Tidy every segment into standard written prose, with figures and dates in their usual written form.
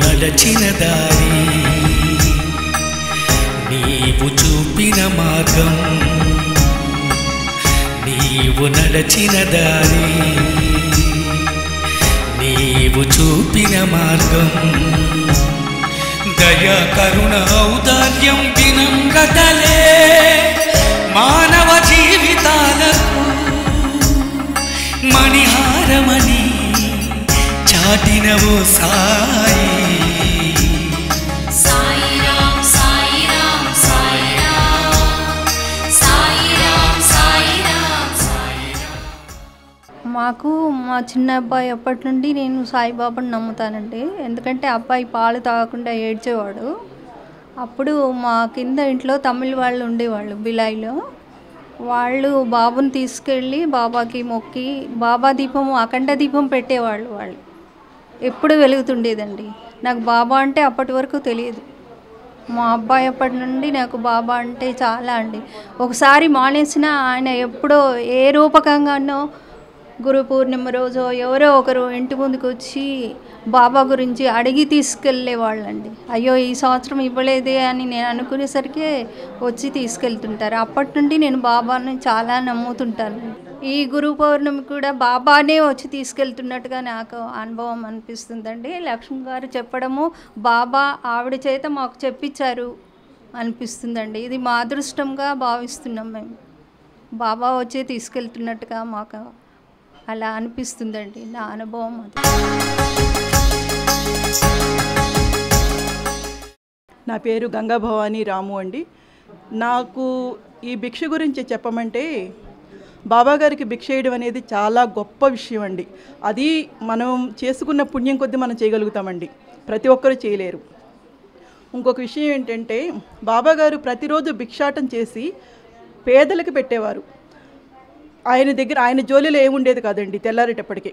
నడచిన దారి నీవు చూపిన మార్గం నీవు నడచిన దారి నీవు చూపిన మార్గం దయా కరుణ ఔదార్యం వినమ్రతలే మానవ జీవితాలకు మణిహారమని చాటినవో సాయి మాకు మా చిన్న అబ్బాయి అప్పటి నుండి నేను సాయిబాబాని నమ్ముతానండి. ఎందుకంటే అబ్బాయి పాలు తాగకుండా ఏడ్చేవాడు. అప్పుడు మా కింద ఇంట్లో తమిళ వాళ్ళు ఉండేవాళ్ళు బిలాయిలో. వాళ్ళు బాబుని తీసుకెళ్ళి బాబాకి మొక్కి బాబా దీపం అఖండ దీపం పెట్టేవాళ్ళు. వాళ్ళు ఎప్పుడు వెలుగుతుండేదండి. నాకు బాబా అంటే అప్పటి వరకు తెలియదు. మా అబ్బాయి అప్పటి నుండి నాకు బాబా అంటే చాలా అండి. ఒకసారి మానేసిన ఆయన ఎప్పుడో ఏ రూపకంగానో గురు పూర్ణిమ రోజు ఎవరో ఒకరు ఇంటి ముందుకు వచ్చి బాబా గురించి అడిగి తీసుకెళ్ళే వాళ్ళండి. అయ్యో ఈ సంవత్సరం ఇవ్వలేదే అని నేను అనుకునేసరికి వచ్చి తీసుకెళ్తుంటారు. అప్పటి నుండి నేను బాబాని చాలా నమ్ముతుంటాను. ఈ గురు పౌర్ణమి కూడా బాబానే వచ్చి తీసుకెళ్తున్నట్టుగా నాకు అనుభవం అనిపిస్తుందండి. లక్ష్మి గారు చెప్పడము బాబా ఆవిడ చేత మాకు చెప్పించారు అనిపిస్తుందండి. ఇది మా అదృష్టంగా భావిస్తున్నాం మేము. బాబా వచ్చి తీసుకెళ్తున్నట్టుగా మాకు అలా అనిపిస్తుందండి. నా అనుభవం అది. నా పేరు గంగా భవానీ రాము అండి. నాకు ఈ భిక్ష గురించి చెప్పమంటే బాబాగారికి భిక్ష వేయడం అనేది చాలా గొప్ప విషయం అండి. అది మనం చేసుకున్న పుణ్యం కొద్దీ మనం చేయగలుగుతామండి. ప్రతి ఒక్కరూ చేయలేరు. ఇంకొక విషయం ఏంటంటే బాబాగారు ప్రతిరోజు భిక్షాటం చేసి పేదలకు పెట్టేవారు. ఆయన జోలిలో ఏముండేది కాదండి. తెల్లారేటప్పటికి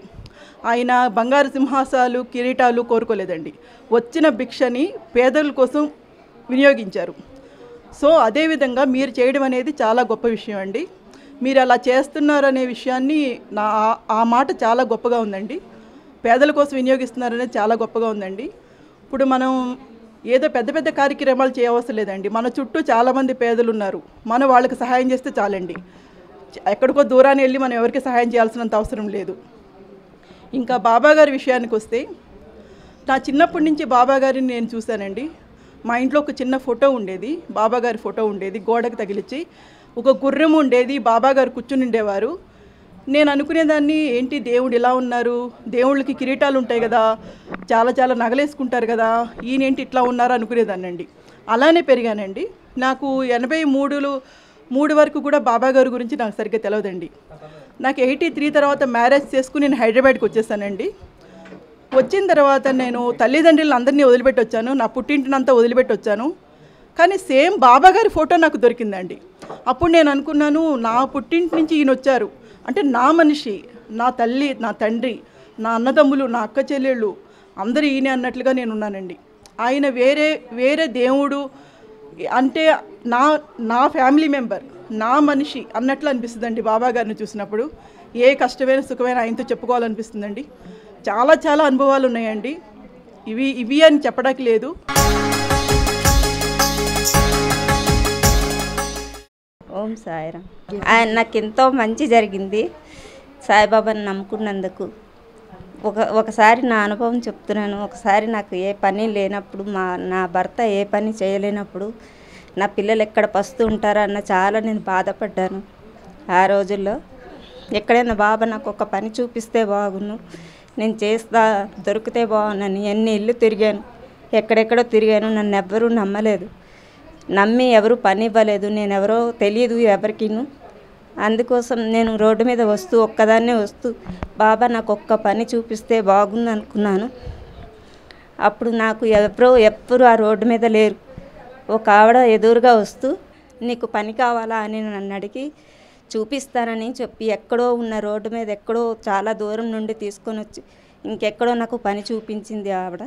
ఆయన బంగారు సింహాసాలు కిరీటాలు కోరుకోలేదండి. వచ్చిన భిక్షని పేదల కోసం వినియోగించారు. సో అదేవిధంగా మీరు చేయడం అనేది చాలా గొప్ప విషయం అండి. మీరు అలా చేస్తున్నారనే విషయాన్ని ఆ మాట చాలా గొప్పగా ఉందండి. పేదల కోసం వినియోగిస్తున్నారనేది చాలా గొప్పగా ఉందండి. ఇప్పుడు మనం ఏదో పెద్ద పెద్ద కార్యక్రమాలు చేయవలసిన లేదండి. మన చుట్టూ చాలామంది పేదలు ఉన్నారు. మనం వాళ్ళకి సహాయం చేస్తే చాలండి. ఎక్కడికో దూరాన్ని వెళ్ళి మనం ఎవరికి సహాయం చేయాల్సినంత అవసరం లేదు. ఇంకా బాబాగారి విషయానికి వస్తే నా చిన్నప్పటి నుంచి బాబాగారిని నేను చూశానండి. మా ఇంట్లో ఒక చిన్న ఫోటో ఉండేది, బాబాగారి ఫోటో ఉండేది, గోడకు తగిలించి ఒక గుర్రం ఉండేది, బాబాగారు కూర్చుని ఉండేవారు. నేను అనుకునేదాన్ని ఏంటి దేవుడు ఇలా ఉన్నారు, దేవుళ్ళకి కిరీటాలు ఉంటాయి కదా, చాలా చాలా నగలేసుకుంటారు కదా, ఈయనేంటి ఇట్లా ఉన్నారు అనుకునేదాన్ని అండి. అలానే పెరిగానండి. నాకు 83 వరకు కూడా బాబాగారి గురించి నాకు సరిగ్గా తెలియదండి. నాకు 83 తర్వాత మ్యారేజ్ చేసుకుని నేను హైదరాబాద్కి వచ్చేసానండి. వచ్చిన తర్వాత నేను తల్లిదండ్రులను అందరినీ వదిలిపెట్టి వచ్చాను. నా పుట్టింటినంతా వదిలిపెట్టి వచ్చాను. కానీ సేమ్ బాబాగారి ఫోటో నాకు దొరికిందండి. అప్పుడు నేను అనుకున్నాను, నా పుట్టింటి నుంచి ఈయన వచ్చారు అంటే నా మనిషి, నా తల్లి, నా తండ్రి, నా అన్నదమ్ములు, నా అక్క చెల్లెళ్ళు అందరూ ఈయనే అన్నట్లుగా నేను ఉన్నానండి. ఆయన వేరే దేవుడు అంటే నా ఫ్యామిలీ మెంబర్, నా మనిషి అన్నట్లు అనిపిస్తుందండి. బాబాగారిని చూసినప్పుడు ఏ కష్టమైన సుఖమైన ఆయనతో చెప్పుకోవాలనిపిస్తుందండి. చాలా చాలా అనుభవాలు ఉన్నాయండి. ఇవి అని చెప్పడానికి లేదు. ఓం సాయిరామ్. ఆయన నాకు ఎంతో మంచి జరిగింది సాయిబాబాని నమ్ముకున్నందుకు. ఒకసారి నా అనుభవం చెప్తున్నాను. ఒకసారి నాకు ఏ పని లేనప్పుడు, నా భర్త ఏ పని చేయలేనప్పుడు, నా పిల్లలు ఎక్కడ పస్తూ ఉంటారో అన్న చాలా నేను బాధపడ్డాను. ఆ రోజుల్లో ఎక్కడైనా బాబా నాకు ఒక పని చూపిస్తే బాగును, నేను చేస్తా, దొరికితే బాగున్నాను. ఎన్ని ఇల్లు తిరిగాను, ఎక్కడెక్కడో తిరిగాను. నన్ను ఎవ్వరూ నమ్మలేదు, నమ్మి ఎవరు పని ఇవ్వలేదు. నేను ఎవరో తెలియదు ఎవరికిను. అందుకోసం నేను రోడ్డు మీద ఒక్కదాన్నే వస్తూ బాబా నాకు ఒక్క పని చూపిస్తే బాగుంది అనుకున్నాను. అప్పుడు నాకు ఎవ్వరు ఆ రోడ్డు మీద లేరు. ఒక ఆవిడ ఎదురుగా వస్తూ నీకు పని కావాలా అని నన్ను అడిగి చూపిస్తానని చెప్పి ఎక్కడో ఉన్న రోడ్డు మీద ఎక్కడో చాలా దూరం నుండి తీసుకొని వచ్చి ఇంకెక్కడో నాకు పని చూపించింది ఆవిడ.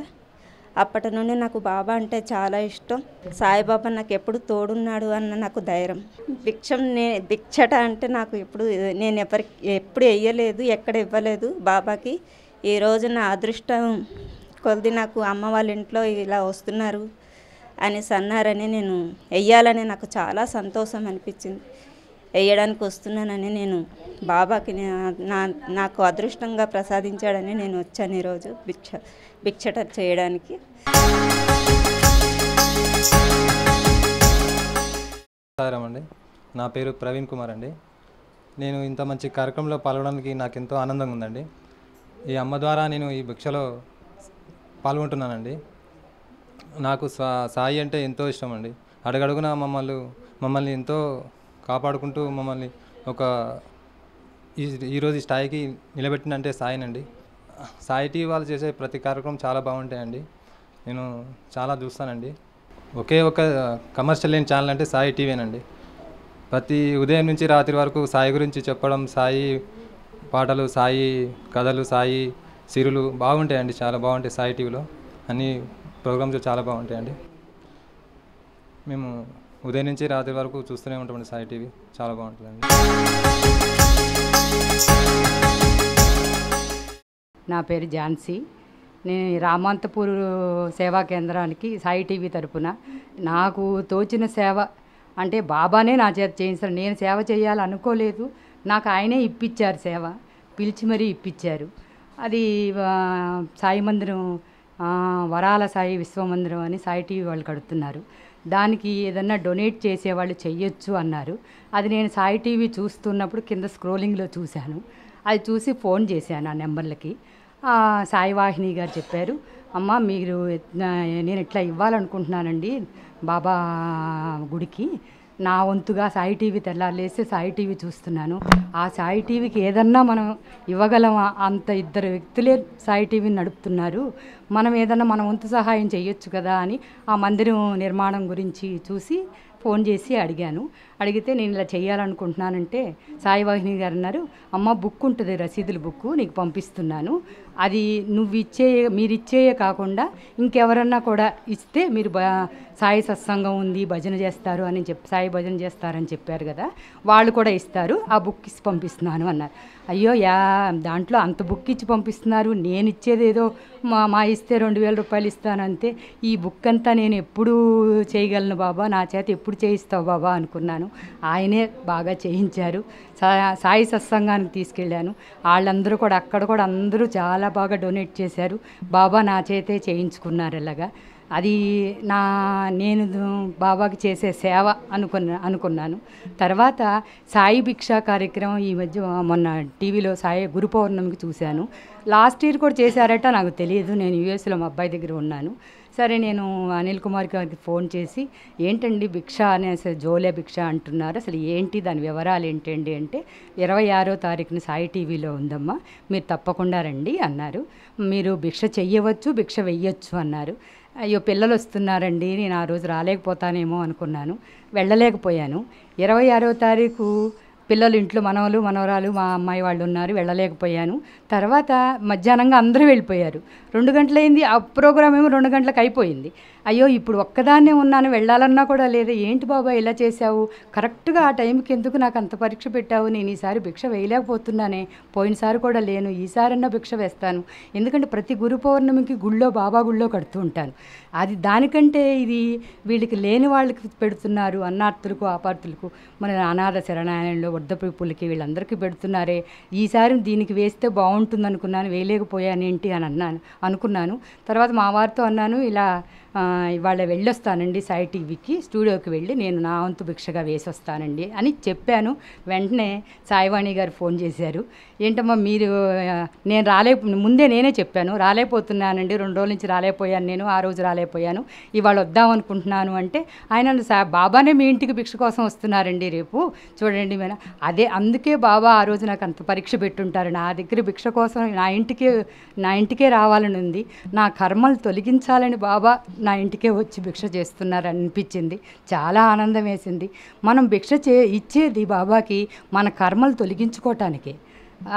అప్పటి నుండి నాకు బాబా అంటే చాలా ఇష్టం. సాయిబాబా నాకు ఎప్పుడు తోడున్నాడు అన్న నాకు ధైర్యం. భిక్షట అంటే నాకు నేను ఎప్పుడు వేయలేదు, ఎక్కడ ఇవ్వలేదు బాబాకి. ఈరోజు నా అదృష్టం కొద్ది నాకు అమ్మ వాళ్ళ ఇంట్లో ఇలా వస్తున్నారు అనేసి అన్నారని నేను వెయ్యాలని నాకు చాలా సంతోషం అనిపించింది. వేయడానికి వస్తున్నానని నేను బాబాకి నాకు అదృష్టంగా ప్రసాదించాడని నేను వచ్చాను ఈరోజు భిక్షట చేయడానికి. నమస్కారం అండి, నా పేరు ప్రవీణ్ కుమార్ అండి. నేను ఇంత మంచి కార్యక్రమంలో పాల్గొనడానికి నాకు ఎంతో ఆనందంగా ఉందండి. ఈ అమ్మ ద్వారా నేను ఈ భిక్షలో పాల్గొంటున్నానండి. నాకు సాయి అంటే ఎంతో ఇష్టం అండి. అడుగడుగున మమ్మల్ని ఎంతో కాపాడుకుంటూ మమ్మల్ని ఒక ఈరోజు స్థాయికి నిలబెట్టినంటే సాయినండి. సాయి టీవీ వాళ్ళు చేసే ప్రతి కార్యక్రమం చాలా బాగుంటాయండి. నేను చాలా చూస్తానండి. ఒకే ఒక కమర్షియల్ లేని ఛానల్ అంటే సాయి టీవీనండి. ప్రతి ఉదయం నుంచి రాత్రి వరకు సాయి గురించి చెప్పడం, సాయి పాటలు, సాయి కథలు, సాయి సిరులు బాగుంటాయండి. చాలా బాగుంటాయి సాయి టీవీలో అన్ని ప్రోగ్రామ్స్ చాలా బాగుంటాయండి. మేము ఉదయం నుంచి రాత్రి వరకు చూస్తూనే ఉంటామండి. సాయి టీవీ చాలా బాగుంటుందండి. నా పేరు ఝాన్సీ. నేను రామంతపూర్ సేవా కేంద్రానికి సాయి టీవీ తరపున నాకు తోచిన సేవ అంటే బాబానే నా చేత చేయించారు. నేను సేవ చేయాలనుకోలేదు, నాకు ఆయనే ఇప్పించారు సేవ, పిలిచి మరీ ఇప్పించారు. అది సాయి మందిరం, వరాల సాయి విశ్వమందిరం అని సాయి టీవీ వాళ్ళు కడుతున్నారు. దానికి ఏదన్నా డొనేట్ చేసేవాళ్ళు చెయ్యొచ్చు అన్నారు. అది నేను సాయి టీవీ చూస్తున్నప్పుడు కింద స్క్రోలింగ్లో చూశాను. అది చూసి ఫోన్ చేశాను ఆ నెంబర్లకి. సాయి వాహిని గారు చెప్పారు, అమ్మ మీరు నేను ఇట్లా ఇవ్వాలనుకుంటున్నానండి బాబా గుడికి, నా వంతుగా సాయి టీవీ తెల్లాలేస్తే సాయి టీవీ చూస్తున్నాను, ఆ సాయి టీవీకి ఏదన్నా మనం ఇవ్వగలమా? అంత ఇద్దరు వ్యక్తులే సాయి టీవీని నడుపుతున్నారు, మనం ఏదన్నా మన వంతు సహాయం చేయొచ్చు కదా అని ఆ మందిరం నిర్మాణం గురించి చూసి ఫోన్ చేసి అడిగాను. అడిగితే నేను ఇలా చేయాలనుకుంటున్నానంటే సాయి వాహిని గారు అన్నారు, అమ్మ బుక్ ఉంటుంది, రసీదుల బుక్ నీకు పంపిస్తున్నాను, అది మీరిచ్చేయే కాకుండా ఇంకెవరన్నా కూడా ఇస్తే మీరు సాయి సత్సంగం ఉంది, భజన చేస్తారు అని సాయి భజన చేస్తారని చెప్పారు కదా, వాళ్ళు కూడా ఇస్తారు, ఆ బుక్ ఇచ్చి పంపిస్తున్నాను అన్నారు. అయ్యో దాంట్లో అంత బుక్ ఇచ్చి పంపిస్తున్నారు, నేను ఇచ్చేది ఏదో మా ఇస్తే 2000 రూపాయలు ఇస్తానంతే, ఈ బుక్ అంతా నేను ఎప్పుడు చేయగలను బాబా, నా చేత ఎప్పుడు చేయిస్తావు బాబా అనుకున్నాను. ఆయనే బాగా చేయించారు. సాయి సత్సంగానికి తీసుకెళ్ళాను, వాళ్ళందరూ కూడా అక్కడ కూడా అందరూ చాలా బాగా డొనేట్ చేశారు. బాబా నా చేతే చేయించుకున్నారు. ఇలాగా అది నేను బాబాకి చేసే సేవ అనుకున్నాను. తర్వాత సాయి భిక్షా కార్యక్రమం ఈ మధ్య మొన్న టీవీలో సాయి గురు పౌర్ణమికి చూశాను. లాస్ట్ ఇయర్ కూడా చేశారట, నాకు తెలియదు, నేను యూఎస్లో మా అబ్బాయి దగ్గర ఉన్నాను. సరే నేను అనిల్ కుమార్ గారికి ఫోన్ చేసి, ఏంటండి భిక్ష అనేసి జోలే భిక్ష అంటున్నారు, అసలు ఏంటి దాని వివరాలు ఏంటండి అంటే, 26వ తారీఖున సాయి టీవీలో ఉందమ్మా, మీరు తప్పకుండా రండి అన్నారు. మీరు భిక్ష చెయ్యవచ్చు, భిక్ష వెయ్యొచ్చు అన్నారు. అయ్యో పిల్లలు వస్తున్నారండి, నేను ఆ రోజు రాలేకపోతానేమో అనుకున్నాను, వెళ్ళలేకపోయాను. 26వ తారీఖు పిల్లలు ఇంట్లో మనవరాలు మా అమ్మాయి వాళ్ళు ఉన్నారు, వెళ్ళలేకపోయాను. తర్వాత మధ్యాహ్నంగా అందరూ వెళ్ళిపోయారు, 2 గంటలైంది, ఆ ప్రోగ్రామ్ ఏమో 2 గంటలకు అయిపోయింది. అయ్యో ఇప్పుడు ఒక్కదాన్నే ఉన్నాను, వెళ్ళాలన్నా కూడా లేదు, ఏంటి బాబా ఇలా చేశావు, కరెక్ట్గా ఆ టైంకి ఎందుకు నాకు అంత పరీక్ష పెట్టావు, నేను ఈసారి భిక్ష వేయలేకపోతున్నానే, పోయినసారి కూడా లేను, ఈసారన్నా భిక్ష వేస్తాను, ఎందుకంటే ప్రతి గురు పౌర్ణమికి బాబా గుళ్ళో కడుతూ ఉంటాను, అది దానికంటే ఇది వీళ్ళకి లేని వాళ్ళకి పెడుతున్నారు, అన్నార్థులకు ఆపార్థులకు, మన అనాథ శరణాలయంలో వృద్ధ పీపుల్కి వీళ్ళందరికీ పెడుతున్నారే, ఈసారి దీనికి వేస్తే బాగుంటుంది అనుకున్నాను, వేయలేకపోయానేంటి అని అనుకున్నాను. తర్వాత మా వారితో అన్నాను, ఇలా ఇవాళ వెళ్ళొస్తానండి సాయి టీవీకి, స్టూడియోకి వెళ్ళి నేను నా వంతు భిక్షగా వేసి వస్తానండి అని చెప్పాను. వెంటనే సాయివాణి గారు ఫోన్ చేశారు, ఏంటమ్మా మీరు నేను ముందే నేనే చెప్పాను, రాలేకపోతున్నానండి, 2 రోజుల నుంచి రాలేకపోయాను, నేను ఆ రోజు రాలేకపోయాను, ఇవాళ వద్దాం అనుకుంటున్నాను అంటే, ఆయన బాబానే మీ ఇంటికి భిక్ష కోసం వస్తున్నారండి రేపు చూడండి మేడం, అందుకే బాబా ఆ రోజు నాకు అంత పరీక్ష పెట్టుంటారు, నా దగ్గర భిక్ష కోసం నా ఇంటికే రావాలని ఉంది, నా కర్మలు తొలగించాలని బాబా నా ఇంటికే వచ్చి భిక్ష చేస్తున్నారు అనిపించింది. చాలా ఆనందం వేసింది. మనం భిక్ష ఇచ్చేది బాబాకి మన కర్మలు తొలగించుకోవటానికే,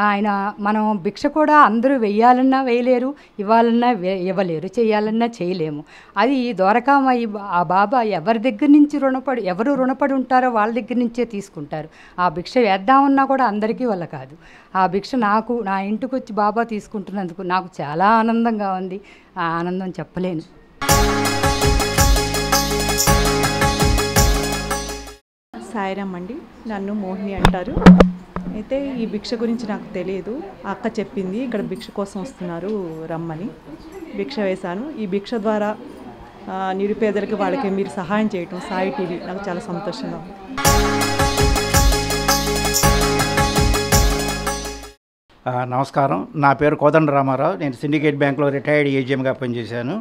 ఆయన మనం భిక్ష కూడా అందరూ వెయ్యాలన్నా వేయలేరు, ఇవ్వాలన్నా ఇవ్వలేరు, చేయాలన్నా చేయలేము. అది ద్వారకామాయి ఆ బాబా ఎవరి దగ్గర నుంచి ఎవరు రుణపడి ఉంటారో వాళ్ళ దగ్గర నుంచే తీసుకుంటారు. ఆ భిక్ష వేద్దామన్నా కూడా అందరికీ వల్ల కాదు. ఆ భిక్ష నా ఇంటికి వచ్చి బాబా తీసుకుంటున్నందుకు నాకు చాలా ఆనందంగా ఉంది. ఆ ఆనందం చెప్పలేను. సాయిరామ్ అండి, నన్ను మోహిని అంటారు. అయితే ఈ భిక్ష గురించి నాకు తెలియదు, అక్క చెప్పింది ఇక్కడ భిక్ష కోసం వస్తున్నారు రమ్మని. భిక్ష వేశాను. ఈ భిక్ష ద్వారా నిరుపేదలకి వాళ్ళకి మీరు సహాయం చేయటం సాయి టీవీ నాకు చాలా సంతోషంగా ఉంది. నమస్కారం, నా పేరు కోదండ రామారావు. నేను సిండికేట్ బ్యాంక్లో రిటైర్డ్ ఏజీఎంగా పనిచేశాను.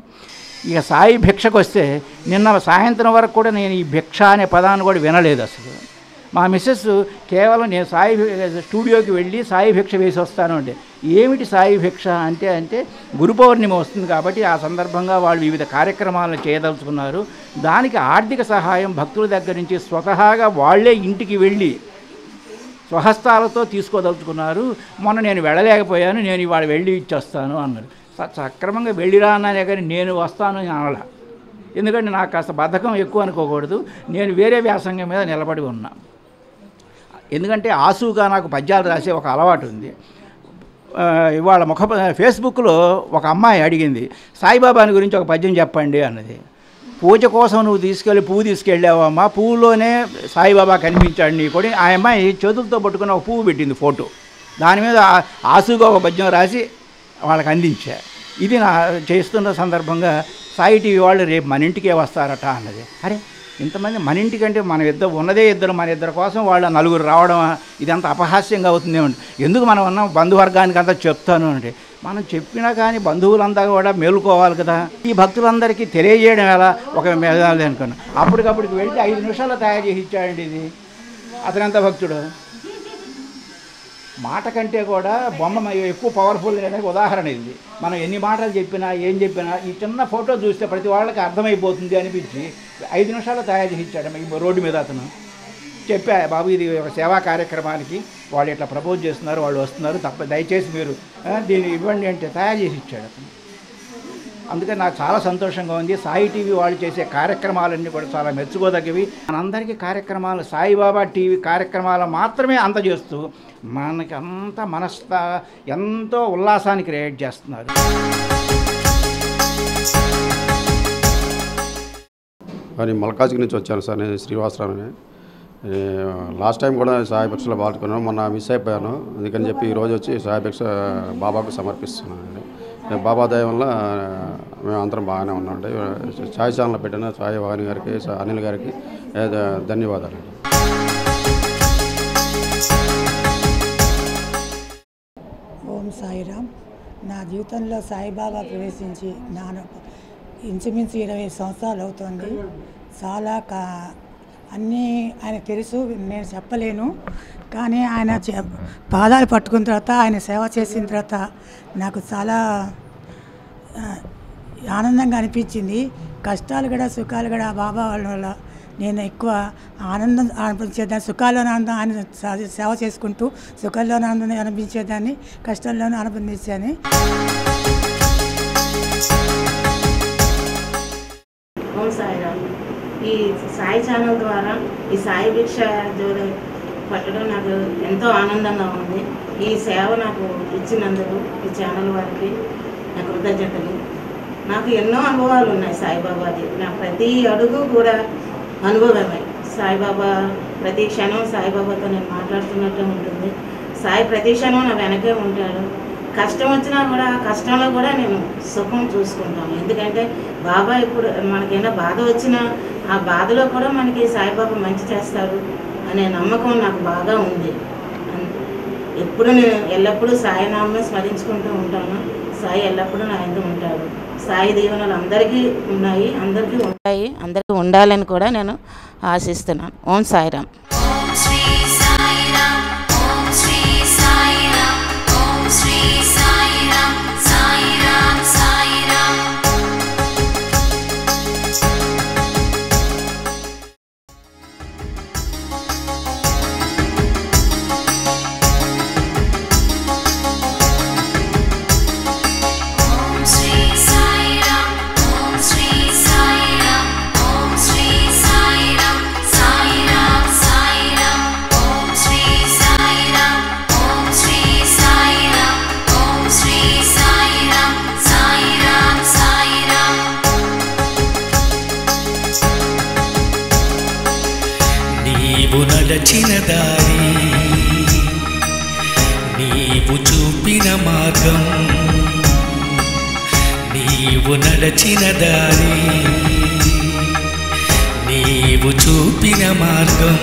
ఇక సాయి భిక్షకు వస్తే నిన్న సాయంత్రం వరకు కూడా నేను ఈ భిక్ష అనే పదాన్ని కూడా వినలేదు అసలు. మా మిస్సెస్ కేవలం నేను సాయి స్టూడియోకి వెళ్ళి సాయి భిక్ష వేసి వస్తాను అంటే, ఏమిటి సాయి భిక్ష అంటే గురు పౌర్ణిమ వస్తుంది కాబట్టి ఆ సందర్భంగా వాళ్ళు వివిధ కార్యక్రమాలను చేయదలుచుకున్నారు. దానికి ఆర్థిక సహాయం భక్తుల దగ్గర నుంచి స్వతహాగా వాళ్ళే ఇంటికి వెళ్ళి స్వహస్తాలతో తీసుకోదలుచుకున్నారు. మొన్న నేను వెళ్ళలేకపోయాను, నేను ఇవాళ వెళ్ళి ఇచ్చేస్తాను అన్నారు. సక్రమంగా వెళ్ళిరా అన్నానే కానీ నేను వస్తాను అని అనలా. ఎందుకంటే నాకు కాస్త బద్ధకం ఎక్కువ అనుకోకూడదు. నేను వేరే వ్యాసంగం మీద నిలబడి ఉన్నా. ఎందుకంటే ఆసుగా నాకు పద్యాలు రాసే ఒక అలవాటు ఉంది. ఇవాళ ఫేస్బుక్లో ఒక అమ్మాయి అడిగింది, సాయిబాబాని గురించి ఒక పద్యం చెప్పండి అన్నది. పూజ కోసం నువ్వు పువ్వు తీసుకెళ్ళావమ్మా, పువ్వులోనే సాయిబాబా కనిపించాడు నీ కూడా. ఆ అమ్మాయి చేతులతో పట్టుకుని ఒక పువ్వు పెట్టింది ఫోటో. దాని మీద ఆసుగా ఒక పద్యం రాసి వాళ్ళకి అందించా. ఇది నా చేస్తున్న సందర్భంగా సాయి టీవీ వాళ్ళు రేపు మన ఇంటికే వస్తారట అన్నది. అరే ఇంతమంది మన ఇంటికంటే ఉన్నదే ఇద్దరు, మన ఇద్దరు కోసం వాళ్ళ నలుగురు రావడం ఇదంతా అపహాస్యంగా అవుతుందేమండి. ఎందుకు మనం ఉన్న బంధువర్గానికి అంతా చెప్తాను అంటే, మనం చెప్పినా కానీ బంధువులంతా కూడా మేలుకోవాలి కదా. ఈ భక్తులందరికీ తెలియజేయడం ఎలా ఒక మేధావి అనుకున్నాను. అప్పటికప్పటికి వెళ్తే 5 నిమిషాల్లో తయారు చేసి ఇచ్చాడండి. ఇది అతనంత భక్తుడు. మాట కంటే కూడా బొమ్మ ఎక్కువ పవర్ఫుల్ అనేది ఉదాహరణ ఇది. మనం ఎన్ని మాటలు చెప్పినా ఏం చెప్పినా ఈ చిన్న ఫోటో చూస్తే ప్రతి వాళ్ళకి అర్థమైపోతుంది అనిపించి 5 నిమిషాలు తయారు చేసి ఇచ్చాడు. ఈ రోడ్డు మీద అతను చెప్పా, బాబు ఇది ఒక సేవా కార్యక్రమానికి వాళ్ళు ఇట్లా ప్రపోజ్ చేస్తున్నారు, వాళ్ళు వస్తున్నారు, దయచేసి మీరు దీన్ని ఇవ్వండి అంటే తయారు చేసి ఇచ్చాడు అతను. అందుకని నాకు చాలా సంతోషంగా ఉంది. సాయి టీవీ వాళ్ళు చేసే కార్యక్రమాలన్నీ కూడా చాలా మెచ్చుకోదగ్గవి. మనందరికీ కార్యక్రమాలు సాయిబాబా టీవీ కార్యక్రమాలు మాత్రమే అందజేస్తూ మనకి అంత ఎంతో ఉల్లాసాన్ని క్రియేట్ చేస్తున్నారు. నేను మల్కాజ్గిరి నుంచి వచ్చాను సార్. నేను శ్రీవాసరావుని. లాస్ట్ టైం కూడా సాయి భిక్షలో పాల్గొన్నాను, మొన్న మిస్ అయిపోయాను. అందుకని చెప్పి ఈరోజు వచ్చి సాయి భిక్ష బాబాకు సమర్పిస్తున్నానండి. బాబా దయ వల్ల మేము అందరం బాగానే ఉన్నామండి. సాయి ఛానల్ పెట్టిన సాయి వాణి గారికి, అనిల్ గారికి ధన్యవాదాలు. ఓం సాయిరామ్. నా జీవితంలో సాయిబాబా ప్రవేశించి ఇంచుమించు 20 సంవత్సరాలు అవుతుంది. చాలా అన్నీ ఆయన తెలుసు, నేను చెప్పలేను. కానీ ఆయన పాదాలు పట్టుకున్న తర్వాత, ఆయన సేవ చేసిన తర్వాత నాకు చాలా ఆనందంగా అనిపించింది. కష్టాలు కూడా సుఖాలు కూడా బాబా వాళ్ళ వల్ల నేను ఎక్కువ ఆనందం అనిపించేదాన్ని. సుఖాల్లోనే ఆనందం ఆయన సేవ చేసుకుంటూ సుఖాల్లోనే ఆనందం అనిపించేదాన్ని, కష్టాల్లోనే ఆనందించాను. ఓం సాయిరామ్. ఈ సాయి ఛానల్ ద్వారా ఈ సాయి భిక్ష జోడి పట్టడం నాకు ఎంతో ఆనందంగా ఉంది. ఈ సేవ నాకు ఇచ్చినందుకు ఈ ఛానల్ వారికి నా కృతజ్ఞతలు. నాకు ఎన్నో అనుభవాలు ఉన్నాయి సాయిబాబాది. నా ప్రతి అడుగు కూడా అనుభవమే. సాయిబాబా ప్రతి క్షణం సాయిబాబాతో నేను మాట్లాడుతున్నట్టు ఉంటుంది. సాయి ప్రతి క్షణం నా వెనకే ఉంటాడు. కష్టం వచ్చినా కూడా ఆ కష్టంలో కూడా నేను సుఖం చూసుకుంటాను. ఎందుకంటే బాబా ఇప్పుడు మనకైనా బాధ వచ్చినా ఆ బాధలో కూడా మనకి సాయిబాబా మంచి చేస్తారు అనే నమ్మకం నాకు బాగా ఉంది. ఎప్పుడు నేను ఎల్లప్పుడూ సాయినామే స్మరించుకుంటూ ఉంటాను. సాయి ఎల్లప్పుడూ నా ఎందు ఉంటాడు. సాయి దీవెనలు అందరికీ ఉన్నాయి, అందరికీ ఉండాలని కూడా నేను ఆశిస్తున్నాను. ఓం సాయిరామ్. నడచిన దారి నీవు చూపిన మార్గం నీవు నడచిన దారి నీవు చూపిన మార్గం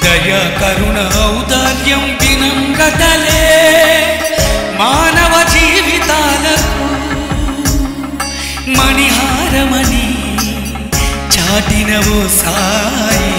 దయా కరుణ ఔదార్యం వినమ్రతలే మానవ జీవితాలకు మణిహారమని చాటినవో సాయి